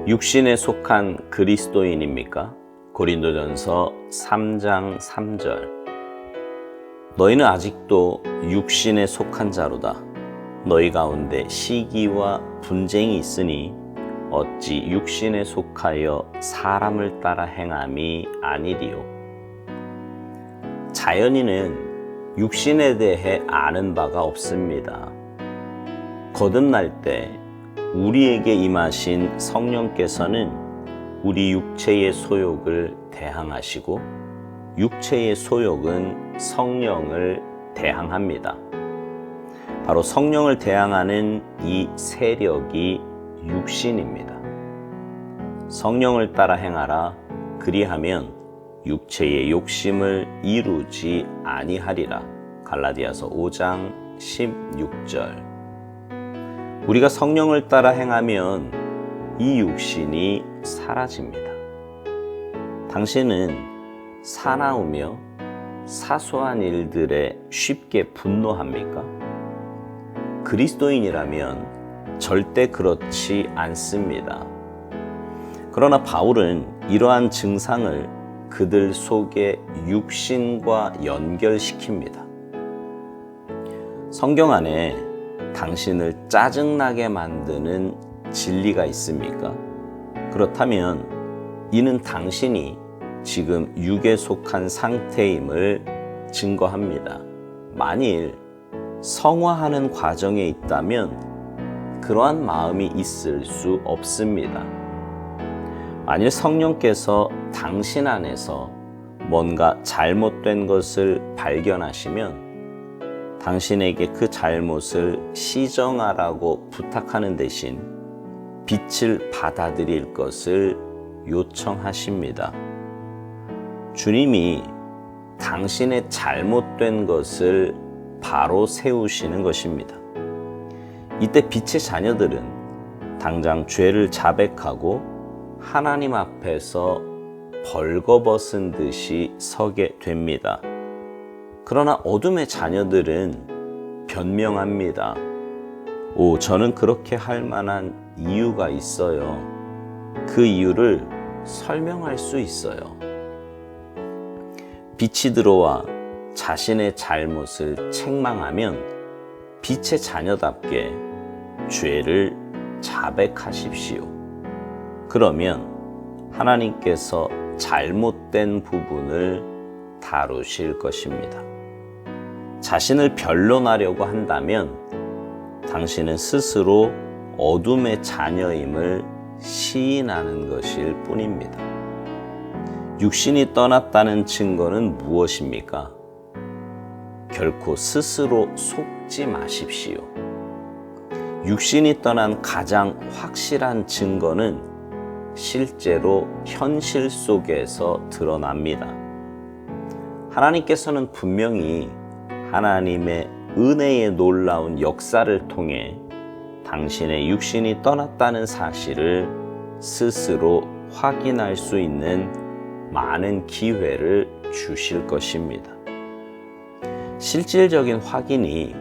육신에 속한 그리스도인입니까? 고린도전서 3장 3절. 너희는 아직도 육신에 속한 자로다. 너희 가운데 시기와 분쟁이 있으니 어찌 육신에 속하여 사람을 따라 행함이 아니리요. 자연인은 육신에 대해 아는 바가 없습니다. 거듭날 때 우리에게 임하신 성령께서는 우리 육체의 소욕을 대항하시고 육체의 소욕은 성령을 대항합니다. 바로 성령을 대항하는 이 세력이 육신입니다. 성령을 따라 행하라. 그리하면 육체의 욕심을 이루지 아니하리라. 갈라디아서 5장 16절. 우리가 성령을 따라 행하면 이 육신이 사라집니다. 당신은 사나우며 사소한 일들에 쉽게 분노합니까? 그리스도인이라면 절대 그렇지 않습니다. 그러나 바울은 이러한 증상을 그들 속에 육신과 연결시킵니다. 성경 안에 당신을 짜증나게 만드는 진리가 있습니까? 그렇다면 이는 당신이 지금 육에 속한 상태임을 증거합니다. 만일 성화하는 과정에 있다면 그러한 마음이 있을 수 없습니다. 만일 성령께서 당신 안에서 뭔가 잘못된 것을 발견하시면 당신에게 그 잘못을 시정하라고 부탁하는 대신 빛을 받아들일 것을 요청하십니다. 주님이 당신의 잘못된 것을 바로 세우시는 것입니다. 이때 빛의 자녀들은 당장 죄를 자백하고 하나님 앞에서 벌거벗은 듯이 서게 됩니다. 그러나 어둠의 자녀들은 변명합니다. 저는 그렇게 할 만한 이유가 있어요. 그 이유를 설명할 수 있어요. 빛이 들어와 자신의 잘못을 책망하면 빛의 자녀답게 죄를 자백하십시오. 그러면 하나님께서 잘못된 부분을 다루실 것입니다. 자신을 변론하려고 한다면 당신은 스스로 어둠의 자녀임을 시인하는 것일 뿐입니다. 육신이 떠났다는 증거는 무엇입니까? 결코 스스로 속지 마십시오. 육신이 떠난 가장 확실한 증거는 실제로 현실 속에서 드러납니다. 하나님께서는 분명히 하나님의 은혜의 놀라운 역사를 통해 당신의 육신이 떠났다는 사실을 스스로 확인할 수 있는 많은 기회를 주실 것입니다. 실질적인 확인이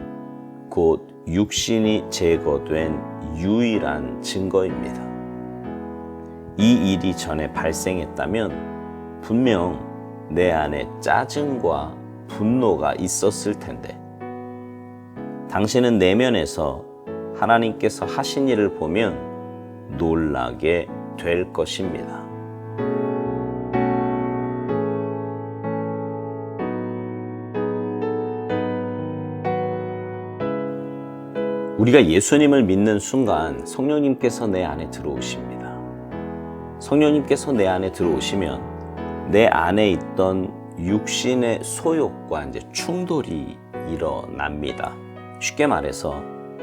곧 육신이 제거된 유일한 증거입니다. 이 일이 전에 발생했다면 분명 내 안에 짜증과 분노가 있었을 텐데 당신은 내면에서 하나님께서 하신 일을 보면 놀라게 될 것입니다. 우리가 예수님을 믿는 순간 성령님께서 내 안에 들어오십니다. 성령님께서 내 안에 들어오시면 내 안에 있던 육신의 소욕과 충돌이 일어납니다. 쉽게 말해서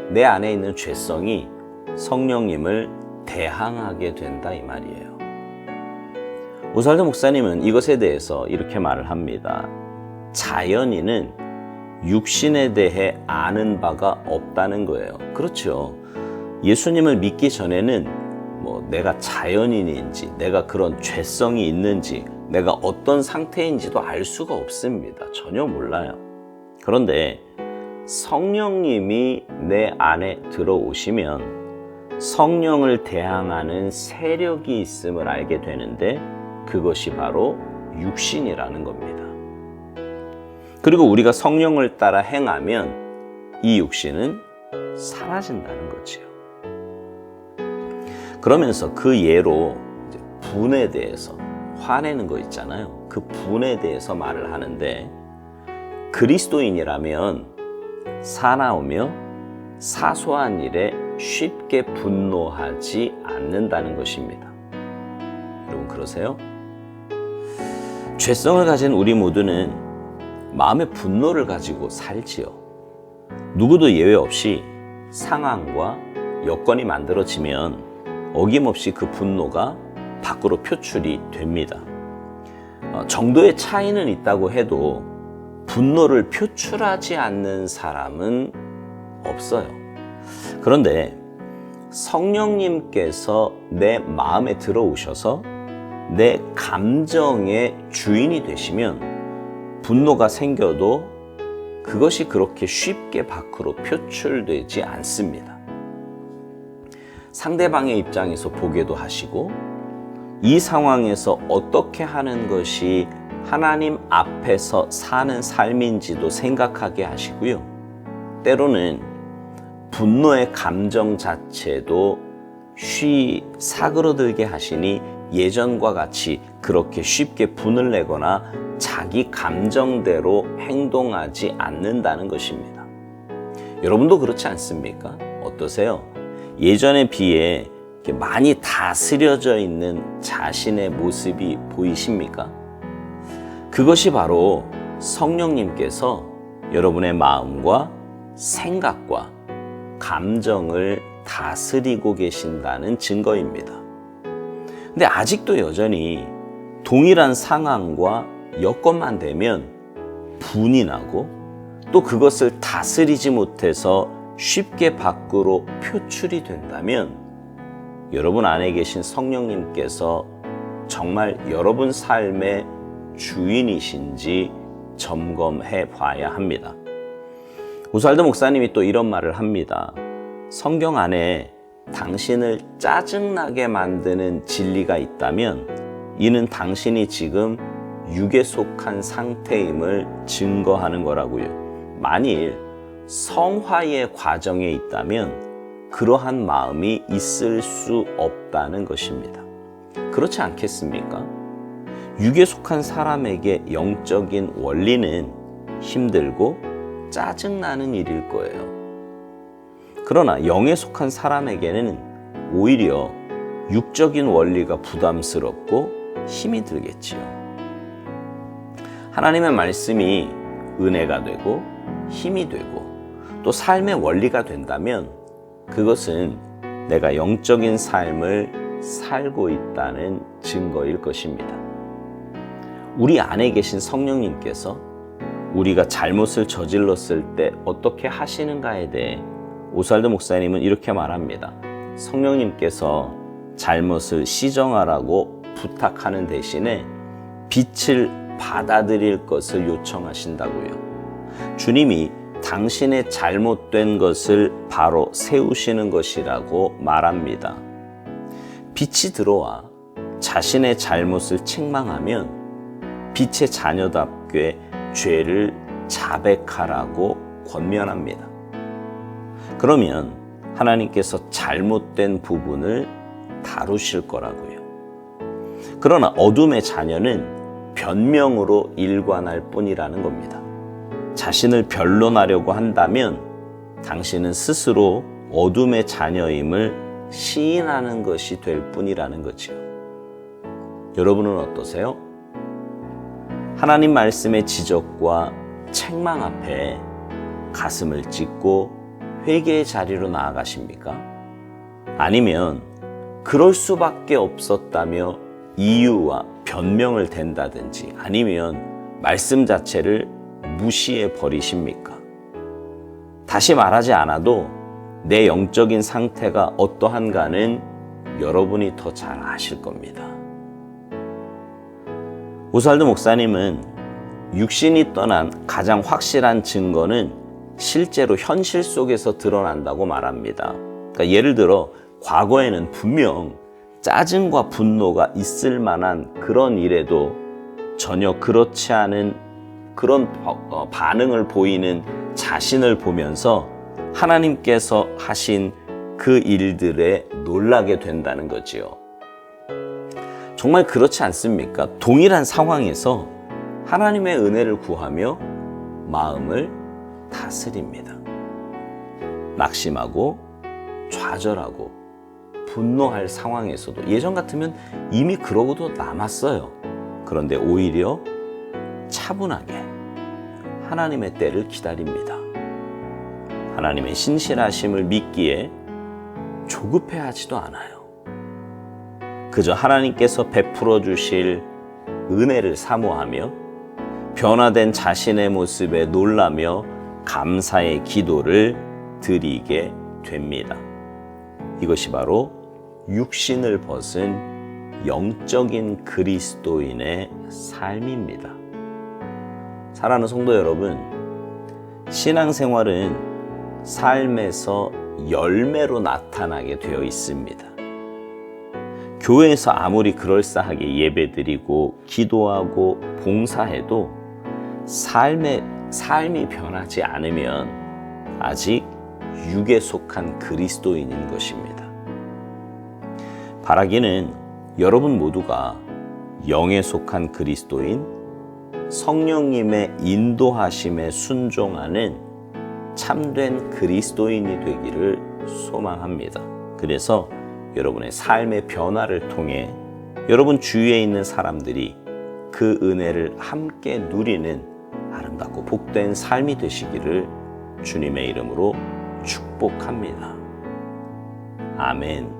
내 안에 있는 죄성이 성령님을 대항하게 된다 이 말이에요. 오살도 목사님은 이것에 대해서 이렇게 말을 합니다. 자연인은 육신에 대해 아는 바가 없다는 거예요. 그렇죠. 예수님을 믿기 전에는 내가 자연인인지, 내가 그런 죄성이 있는지, 내가 어떤 상태인지도 알 수가 없습니다. 전혀 몰라요. 그런데 성령님이 내 안에 들어오시면 성령을 대항하는 세력이 있음을 알게 되는데 그것이 바로 육신이라는 겁니다. 그리고 우리가 성령을 따라 행하면 이 육신은 사라진다는 거지요. 그러면서 그 예로 분에 대해서, 화내는 거 있잖아요. 그 분에 대해서 말을 하는데, 그리스도인이라면 사나우며 사소한 일에 쉽게 분노하지 않는다는 것입니다. 여러분 그러세요? 죄성을 가진 우리 모두는 마음의 분노를 가지고 살지요. 누구도 예외 없이 상황과 여건이 만들어지면 어김없이 그 분노가 밖으로 표출이 됩니다. 정도의 차이는 있다고 해도 분노를 표출하지 않는 사람은 없어요. 그런데 성령님께서 내 마음에 들어오셔서 내 감정의 주인이 되시면 분노가 생겨도 그것이 그렇게 쉽게 밖으로 표출되지 않습니다. 상대방의 입장에서 보게도 하시고, 이 상황에서 어떻게 하는 것이 하나님 앞에서 사는 삶인지도 생각하게 하시고요. 때로는 분노의 감정 자체도 사그러들게 하시니 예전과 같이 그렇게 쉽게 분을 내거나 자기 감정대로 행동하지 않는다는 것입니다. 여러분도 그렇지 않습니까? 어떠세요? 예전에 비해 이렇게 많이 다스려져 있는 자신의 모습이 보이십니까? 그것이 바로 성령님께서 여러분의 마음과 생각과 감정을 다스리고 계신다는 증거입니다. 근데 아직도 여전히 동일한 상황과 여건만 되면 분이 나고, 또 그것을 다스리지 못해서 쉽게 밖으로 표출이 된다면 여러분 안에 계신 성령님께서 정말 여러분 삶의 주인이신지 점검해 봐야 합니다. 오스왈드 목사님이 또 이런 말을 합니다. 성경 안에 당신을 짜증나게 만드는 진리가 있다면 이는 당신이 지금 육에 속한 상태임을 증거하는 거라고요. 만일 성화의 과정에 있다면 그러한 마음이 있을 수 없다는 것입니다. 그렇지 않겠습니까? 육에 속한 사람에게 영적인 원리는 힘들고 짜증나는 일일 거예요. 그러나 영에 속한 사람에게는 오히려 육적인 원리가 부담스럽고 힘이 들겠지요. 하나님의 말씀이 은혜가 되고 힘이 되고 또 삶의 원리가 된다면 그것은 내가 영적인 삶을 살고 있다는 증거일 것입니다. 우리 안에 계신 성령님께서 우리가 잘못을 저질렀을 때 어떻게 하시는가에 대해 오스왈드 목사님은 이렇게 말합니다. 성령님께서 잘못을 시정하라고 부탁하는 대신에 빛을 받아들일 것을 요청하신다고요. 주님이 당신의 잘못된 것을 바로 세우시는 것이라고 말합니다. 빛이 들어와 자신의 잘못을 책망하면 빛의 자녀답게 죄를 자백하라고 권면합니다. 그러면 하나님께서 잘못된 부분을 다루실 거라고요. 그러나 어둠의 자녀는 변명으로 일관할 뿐이라는 겁니다. 자신을 변론하려고 한다면 당신은 스스로 어둠의 자녀임을 시인하는 것이 될 뿐이라는 거죠. 여러분은 어떠세요? 하나님 말씀의 지적과 책망 앞에 가슴을 찢고 회개의 자리로 나아가십니까? 아니면 그럴 수밖에 없었다며 이유와 변명을 댄다든지 아니면 말씀 자체를 무시해 버리십니까? 다시 말하지 않아도 내 영적인 상태가 어떠한가는 여러분이 더 잘 아실 겁니다. 오스왈드 목사님은 육신이 떠난 가장 확실한 증거는 실제로 현실 속에서 드러난다고 말합니다. 그러니까 예를 들어 과거에는 분명 짜증과 분노가 있을 만한 그런 일에도 전혀 그렇지 않은 그런 반응을 보이는 자신을 보면서 하나님께서 하신 그 일들에 놀라게 된다는 거지요. 정말 그렇지 않습니까? 동일한 상황에서 하나님의 은혜를 구하며 마음을 다스립니다. 낙심하고 좌절하고 분노할 상황에서도 예전 같으면 이미 그러고도 남았어요. 그런데 오히려 차분하게 하나님의 때를 기다립니다. 하나님의 신실하심을 믿기에 조급해하지도 않아요. 그저 하나님께서 베풀어 주실 은혜를 사모하며 변화된 자신의 모습에 놀라며 감사의 기도를 드리게 됩니다. 이것이 바로 육신을 벗은 영적인 그리스도인의 삶입니다. 사랑하는 성도 여러분, 신앙생활은 삶에서 열매로 나타나게 되어 있습니다. 교회에서 아무리 그럴싸하게 예배드리고 기도하고 봉사해도 삶이 변하지 않으면 아직 육에 속한 그리스도인인 것입니다. 바라기는 여러분 모두가 영에 속한 그리스도인, 성령님의 인도하심에 순종하는 참된 그리스도인이 되기를 소망합니다. 그래서 여러분의 삶의 변화를 통해 여러분 주위에 있는 사람들이 그 은혜를 함께 누리는 아름답고 복된 삶이 되시기를 주님의 이름으로 축복합니다. 아멘.